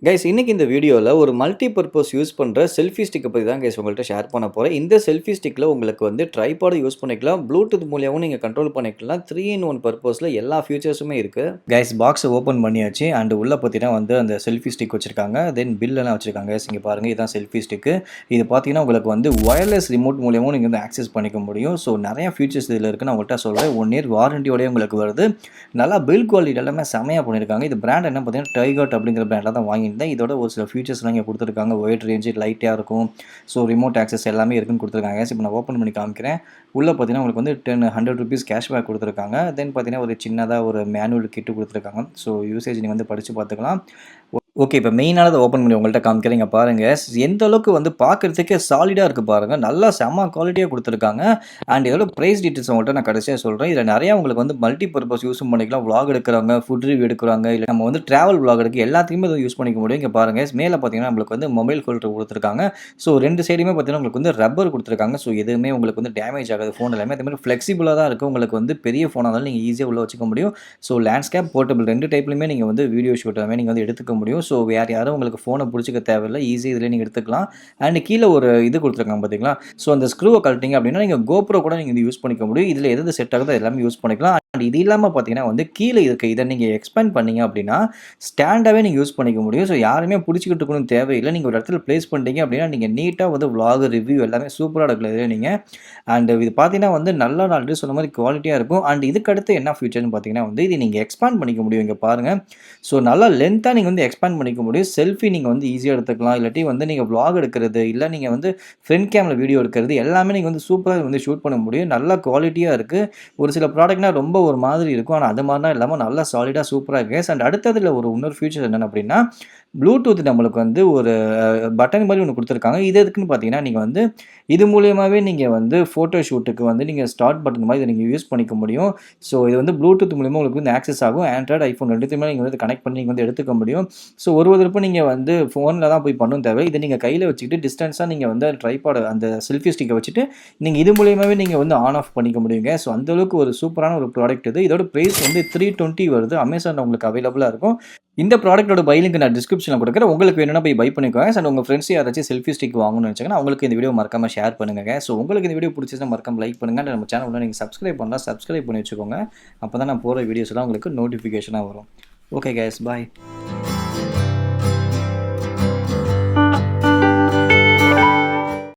Guys இன்னைக்கு இந்த வீடியோவில் ஒரு மல்டி பர்பஸ் யூஸ் பண்ணுற செல்ஃபி ஸ்டிக்கை பற்றி தான் கைஸ் உங்கள்கிட்ட ஷேர் பண்ண போகிறேன். இந்த செல்ஃபி ஸ்டிக்கில் உங்களுக்கு வந்து ட்ரைபாடு யூஸ் பண்ணிக்கலாம், ப்ளூடூத் மூலியமாகவும் நீங்கள் கண்ட்ரோல் பண்ணிக்கலாம். 3-in-1 பர்பஸில் எல்லா ஃபியூச்சர்ஸுமே இருக்குது. கைஸ் பாக்ஸை ஓப்பன் பண்ணியாச்சு அண்ட் உள்ளே பார்த்தீங்கன்னா வந்து அந்த செல்ஃபி ஸ்டிக் வச்சிருக்காங்க. தென் பில்லெல்லாம் வச்சிருக்காங்க. கைஸ் இங்கே பாருங்கள், இதுதான் செல்ஃபி ஸ்டிக்கு. இது பார்த்தீங்கன்னா உங்களுக்கு வந்து ஒயர்லெஸ் ரிமோட் மூலியமாகவும் நீங்கள் வந்து ஆக்சஸ் பண்ணிக்க முடியும். ஸோ நிறையா ஃபியூச்சர்ஸ் இதில் இருக்குது. நான் உங்கள்கிட்ட சொல்கிறேன். 1 year வாரண்டியோடய உங்களுக்கு வருது. நல்லா பில்ட் குவாலிட்டி எல்லாமே செமையாக பண்ணியிருக்காங்க. இது பிராண்ட் என்ன பார்த்தீங்கன்னா டைகர்ட் அப்படிங்கிற பிராண்டில் தான் வாங்கியிருந்தேன். இதோட ஒரு சில ஃபியூச்சர்ஸ்லாம் இங்கே கொடுத்துருக்காங்க. ஒயிட் ரேஞ்சு, லைட்டாக இருக்கும். ஸோ ரிமோட் ஆக்சஸ் எல்லாமே இருக்குன்னு கொடுத்துருக்காங்க. இப்போ நான் ஓப்பன் பண்ணி காமிக்கிறேன். உள்ளே பார்த்தீங்கன்னா உங்களுக்கு வந்து 100 rupees கேஷ்பேக் கொடுத்துருக்காங்க. தென் பார்த்தீங்கன்னா ஒரு சின்னதாக ஒரு மேனுவல் கிட்டு கொடுத்துருக்காங்க. ஸோ யூசேஜ் நீங்கள் வந்து படித்து பார்த்துக்கலாம். ஓகே, இப்போ மெயினானதை ஓப்பன் பண்ணி உங்கள்கிட்ட காமிக்கிறீங்க பாருங்கள். எந்த அளவுக்கு வந்து பார்க்குறதுக்கே சாலிடாக இருக்குது பாருங்கள். நல்லா செம்ம குவாலிட்டியாக கொடுத்துருக்காங்க. அண்ட் இதோட ப்ரைஸ் டீட்டெயில்ஸ் உங்கள்கிட்ட நான் கடைசியாக சொல்கிறேன். இதில் நிறையா உங்களுக்கு வந்து மல்டி பர்பஸ் யூஸும் பண்ணிக்கலாம். vlog எடுக்கிறாங்க, ஃபுட் ரிவ்யூ எடுக்கிறாங்க, இல்லை நம்ம வந்து ட்ராவல் vlog எடுக்க எல்லாத்தையுமே இதை யூஸ் பண்ணிக்க முடியும். இங்கே பாருங்கள், மேலே பார்த்தீங்கன்னா நம்மளுக்கு வந்து மொபைல் ஹோல்டர் கொடுத்துருக்காங்க. ஸோ 2 சைடுமே பார்த்தீங்கன்னா உங்களுக்கு வந்து ரப்பர் கொடுத்துருக்காங்க. ஸோ எதுவுமே உங்களுக்கு வந்து டேமேஜ் ஆகாது. ஃபோன் எல்லாமே அதே மாதிரி ஃப்ளெக்சிபிளாக தான் இருக்குது. உங்களுக்கு வந்து பெரிய ஃபோனாக இருந்தாலும் நீங்கள் ஈஸியாக உள்ளே வச்சுக்க முடியும். ஸோ லேண்ட்ஸ்கேப், போர்ட்டபிள் 2 டைப்லையுமே நீங்கள் வந்து வீடியோ ஷூட் எல்லாமே நீங்கள் வந்து எடுத்துக்க முடியும். ஸோ வேறு யாரும் உங்களுக்கு ஃபோனை பிடிச்சிக்க தேவையில்லை. ஈஸியாக இதில் நீங்கள் எடுத்துக்கலாம். அண்ட் கீழே ஒரு இது கொடுத்துருக்காங்க பார்த்தீங்களா. ஸோ அந்த ஸ்க்ரூவை கழட்டிங்க அப்படின்னா நீங்கள் GoPro கூட நீங்கள் இது யூஸ் பண்ணிக்க முடியும். இதில் எது செட் ஆகுதோ எல்லாமே யூஸ் பண்ணிக்கலாம். அண்ட் இது இல்லாமல் பார்த்தீங்கன்னா வந்து கீழே இருக்க இதை நீங்கள் எக்ஸ்பேண்ட் பண்ணீங்க அப்படின்னா ஸ்டாண்டாகவே நீங்கள் யூஸ் பண்ணிக்க முடியும். ஸோ யாருமே பிடிச்சிக்கிட்டு இருக்கணும் தேவையில்லை. நீங்கள் ஒரு இடத்துல ப்ளேஸ் பண்ணிட்டீங்க அப்படின்னா நீங்கள் நீட்டாக வந்து vlog ரிவ்யூ எல்லாமே சூப்பராக எடுக்கலாம் நீங்கள். அண்ட் இது பார்த்தீங்கன்னா வந்து நல்லா நான் ஆல்ரெடி சொன்ன மாதிரி குவாலிட்டியாக இருக்கும். அண்ட் இதுக்கு அடுத்து என்ன ஃபியூச்சர்னு பார்த்தீங்கன்னா வந்து இது நீங்கள் எக்ஸ்பேண்ட் பண்ணிக்க முடியும். இங்கே பாருங்கள். ஸோ நல்லா லென்த்தாக நீங்கள் வந்து எக்ஸ்பேண்ட் பண்ணிக்க முடியும். செல்ஃபி நீங்கள் வந்து ஈஸியாக எடுத்துக்கலாம். இல்லாட்டி வந்து நீங்கள் vlog எடுக்கிறது, இல்லை நீங்கள் வந்து ஃப்ரண்ட் கேமரா வீடியோ எடுக்கிறது எல்லாமே நீங்கள் வந்து சூப்பராக வந்து ஷூட் பண்ண முடியும். நல்லா குவாலிட்டியாக இருக்குது. ஒரு சில ப்ராடக்ட்னா ரொம்ப ஒரு மாதிரி இருக்கும். ஆனால் அது மாதிரிலாம் இல்லாமல் நல்லா சாலிடாக சூப்பராக இருக்குது. அண்ட் அடுத்ததில் இன்னொரு ஃபியூச்சர் என்னென்ன அப்படின்னா ப்ளூடூத் நம்மளுக்கு வந்து ஒரு பட்டன் மாதிரி ஒன்று கொடுத்துருக்காங்க. இது எதுக்குன்னு பார்த்தீங்கன்னா நீங்கள் வந்து இது மூலியமாகவே நீங்கள் வந்து ஃபோட்டோ ஷூட்டுக்கு வந்து நீங்கள் ஸ்டார்ட் பட்டன் மாதிரி இதை நீங்கள் யூஸ் பண்ணிக்க முடியும். ஸோ இது வந்து ப்ளூடூத் மூலியமாக உங்களுக்கு வந்து ஆக்சஸ் ஆகும். ஆண்ட்ராய்டு, ஐஃபோன் ரெண்டுத்தையுமே நீங்கள் வந்து கனெக்ட் பண்ணி நீங்கள் வந்து எடுத்துக்க முடியும். ஸோ ஒரு திருப்பம் நீங்கள் வந்து ஃபோனில் தான் போய் பண்ணணும் தேவை. இதை நீங்கள் கையில் வச்சுக்கிட்டு டிஸ்டன்ஸாக நீங்கள் வந்து ட்ரைபாட் அந்த செல்ஃபி ஸ்டிக்கை வச்சுட்டு நீங்கள் இது மூலியமாகவே நீங்கள் வந்து ஆன் ஆஃப் பண்ணிக்க முடியுங்க. ஸோ அந்தளவுக்கு ஒரு சூப்பரான ஒரு ப்ராடக்ட் இது. இதோட ப்ரைஸ் வந்து 320 வருது. அமேசானில் உங்களுக்கு அவைலபிளாக இருக்கும். இந்த ப்ராடக்ட்டோட பை லிங்க் நான் டிஸ்கிரிப்ஷனில் கொடுக்குறேன். உங்களுக்கு வேணும்னா போய் பை பண்ணிக்கோங்க. அண்ட் உங்கள் ஃப்ரெண்ட்ஸ் யாராச்சும் செல்ஃபி ஸ்டிக் வாங்கணும்னு நினச்சாங்கன்னா அவங்களுக்கு இந்த வீடியோ மறக்காம ஷேர் பண்ணுங்க. ஸோ உங்களுக்கு இந்த வீடியோ பிடிச்சிருந்தா மறக்காம லைக் பண்ணுங்க. அண்ட் நம்ம சேனல் நீங்கள் சப்ஸ்கிரைப் பண்ணலாம், சப்ஸ்கிரைப் பண்ணி வச்சுக்கோங்க. அப்போ தான் நான் போகிற வீடியோஸ்லாம் உங்களுக்கு நோட்டிஃபிகேஷனாக வரும். ஓகே கைஸ், பாய்.